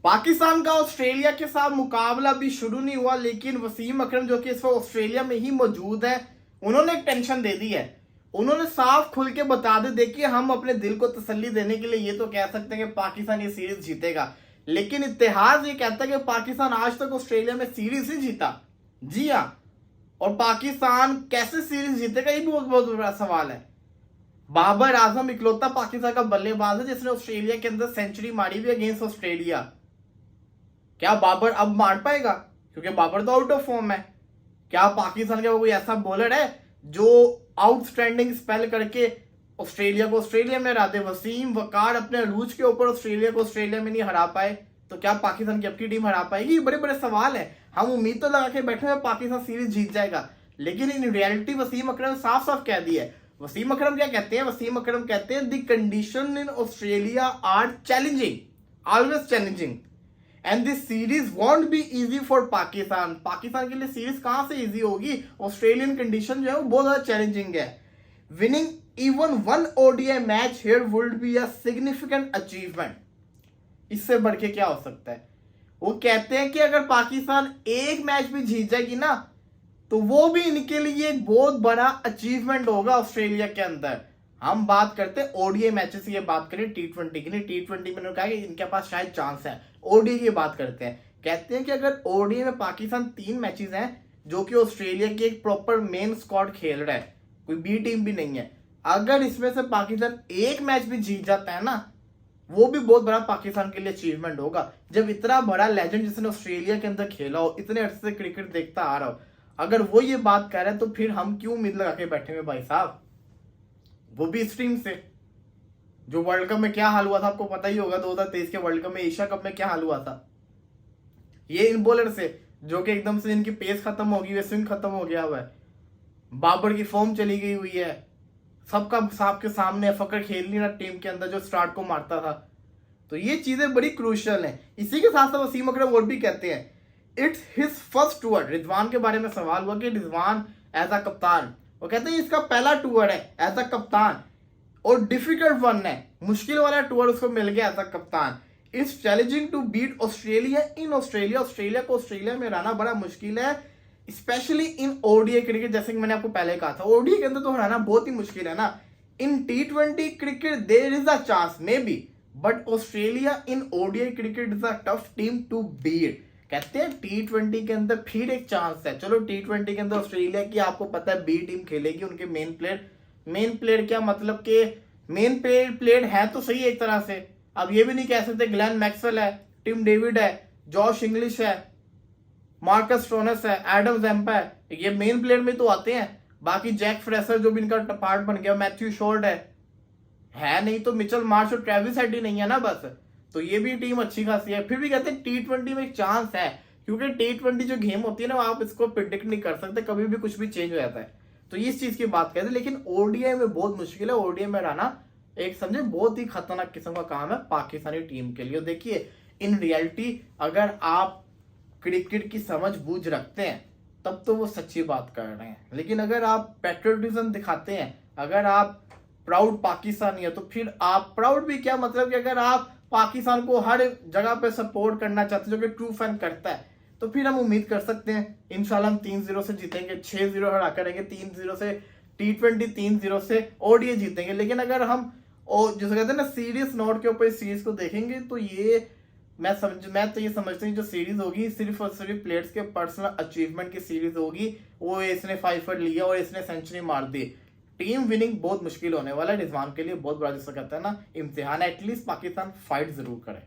पाकिस्तान का ऑस्ट्रेलिया के साथ मुकाबला भी शुरू नहीं हुआ, लेकिन वसीम अकरम जो कि इस वक्त ऑस्ट्रेलिया में ही मौजूद है, उन्होंने एक टेंशन दे दी है। उन्होंने साफ खुल के बता दे, देखिए हम अपने दिल को तसल्ली देने के लिए ये तो कह सकते हैं कि पाकिस्तान ये सीरीज जीतेगा, लेकिन इतिहास ये कहता है कि पाकिस्तान आज तक ऑस्ट्रेलिया में सीरीज ही जीता। जी हाँ, और पाकिस्तान कैसे सीरीज जीतेगा ये भी बहुत बहुत बड़ा सवाल है। बाबर आजम इकलौता पाकिस्तान का बल्लेबाज है जिसने ऑस्ट्रेलिया के अंदर सेंचुरी मारी भी अगेंस्ट ऑस्ट्रेलिया। क्या बाबर अब मार पाएगा? क्योंकि बाबर तो आउट ऑफ फॉर्म है। क्या पाकिस्तान का कोई ऐसा बॉलर है जो आउटस्टैंडिंग स्पेल करके ऑस्ट्रेलिया को ऑस्ट्रेलिया में हरा दे? वसीम वकार अपने अरूज के ऊपर ऑस्ट्रेलिया को ऑस्ट्रेलिया में नहीं हरा पाए तो क्या पाकिस्तान की अपनी टीम हरा पाएगी? बड़े बड़े सवाल है। हम उम्मीद तो लगा के बैठे हैं पाकिस्तान सीरीज जीत जाएगा, लेकिन इन रियलिटी वसीम अकरम साफ साफ कह दिया है। वसीम अकरम क्या कहते हैं? वसीम अकरम कहते हैं the condition in Australia are challenging, always challenging, and this series won't be easy for Pakistan. Pakistan के लिए सीरीज कहां से इजी होगी? ऑस्ट्रेलियन कंडीशन जो है वो बहुत ज्यादा चैलेंजिंग है। Winning even one ODI match here would be a significant achievement. इससे बढ़ के क्या हो सकता है? वो कहते हैं कि अगर पाकिस्तान एक मैच भी जीत जाएगी ना तो वो भी इनके लिए एक बहुत बड़ा अचीवमेंट होगा ऑस्ट्रेलिया के अंदर। हम बात करते हैं ओडीआई मैचेस की, बात करें टी20 की नहीं। टी20 में कहा कि इनके पास शायद चांस है। ओडीआई की बात करते हैं, कहते हैं कि अगर ओडीआई में पाकिस्तान 3 मैचेस हैं जो कि ऑस्ट्रेलिया की एक प्रॉपर मेन स्क्वाड खेल रहा है, कोई बी टीम भी नहीं है, अगर इसमें से पाकिस्तान एक मैच भी जीत जाता है ना, वो भी बहुत बड़ा पाकिस्तान के लिए अचीवमेंट होगा। जब इतना बड़ा लेजेंड जिसने ऑस्ट्रेलिया के अंदर खेला हो, इतने अरसे से क्रिकेट देखता आ रहा हो, अगर वो ये बात कर रहे हैं तो फिर हम क्यों उम्मीद लगा के बैठे हुए भाई साहब? वो भी इस टीम से जो वर्ल्ड कप में क्या हाल हुआ था आपको पता ही होगा। 2023 के वर्ल्ड कप में, एशिया कप में क्या हाल हुआ था। ये इन बॉलर से जो कि एकदम से इनकी पेस खत्म हो गई है, स्विंग खत्म हो गया हुआ है, बाबर की फॉर्म चली गई हुई है, सबका साहब के सामने फकर खेल नहीं रहा टीम के अंदर जो स्टार्ट को मारता था। तो ये चीजें बड़ी क्रूशियल हैं। इसी के साथ साथ वसीम अकरम और भी कहते हैं it's his first tour. Rizwan के बारे में सवाल हुआ कि रिजवान एज अ कप्तान, वो कहते हैं इसका पहला टूर है एज अ कप्तान और डिफिकल्ट वन है, मुश्किल वाला टूर उसको मिल गया एज अ कप्तान। It's challenging to beat Australia in Australia. Australia को ऑस्ट्रेलिया में हराना बड़ा मुश्किल है, स्पेशली इन ओडीआई क्रिकेट। जैसे कि मैंने आपको पहले कहा था, ओडीआई के अंदर तो हराना बहुत ही मुश्किल है ना। इन टी20 cricket there is a chance may be, but Australia in ODI cricket is a tough team to beat. कहते हैं टी20 के अंदर फिर एक चांस है। चलो टी20 के अंदर ऑस्ट्रेलिया की आपको पता है बी टीम खेलेगी, उनके मेन प्लेयर क्या मतलब के मेन प्लेयर है तो सही एक तरह से। अब ये भी नहीं कह सकते ग्लेन मैक्सवेल है, टिम डेविड है, जॉश इंग्लिश है, मार्कस स्टोनस है, एडम जैम्पा है, ये मेन प्लेयर में तो आते हैं। बाकी जैक फ्रेसर जो भी इनका पार्ट बन गया, मैथ्यू शॉर्ट है नहीं तो मिचेल मार्श और ट्रेविस हेड ही नहीं है ना बस। तो ये भी टीम अच्छी खासी है। फिर भी कहते हैं टी20 में एक चांस है, क्योंकि टी20 जो गेम होती है ना आप इसको प्रिडिक्ट नहीं कर सकते, कभी भी कुछ भी चेंज हो जाता है। तो इस चीज की बात कहते हैं। लेकिन ओडीआई में बहुत मुश्किल है। ओडीआई में रहना एक समझे बहुत ही खतरनाक किस्म का काम है पाकिस्तानी टीम के लिए। देखिए इन रियलिटी अगर आप क्रिकेट की समझ बूझ रखते हैं तब तो वो सच्ची बात कर रहे हैं, लेकिन अगर आप पेट्रियोटिज्म दिखाते हैं, अगर आप प्राउड पाकिस्तानी है, तो फिर आप प्राउड भी क्या मतलब कि अगर आप पाकिस्तान को हर जगह पे सपोर्ट करना चाहते हैं जो कि ट्रू फैन करता है, तो फिर हम उम्मीद कर सकते हैं इंशाल्लाह हम 3-0 से जीतेंगे, 6-0 हरा करेंगे, 3-0 से टी20, 3-0 से ओडीआई जीतेंगे। लेकिन अगर हम जैसे कहते हैं ना सीरियस नोट के ऊपर इस सीरीज को देखेंगे तो ये मैं तो ये समझता हूँ जो सीरीज होगी सिर्फ और सिर्फ प्लेयर्स के पर्सनल अचीवमेंट की सीरीज होगी। वो इसने 5 विकेट लिया और इसने सेंचुरी मार दी, टीम विनिंग बहुत मुश्किल होने वाला है। रिजवान के लिए बहुत बड़ा जिसको कहता है ना इम्तिहान है। एटलीस्ट पाकिस्तान फाइट जरूर करे।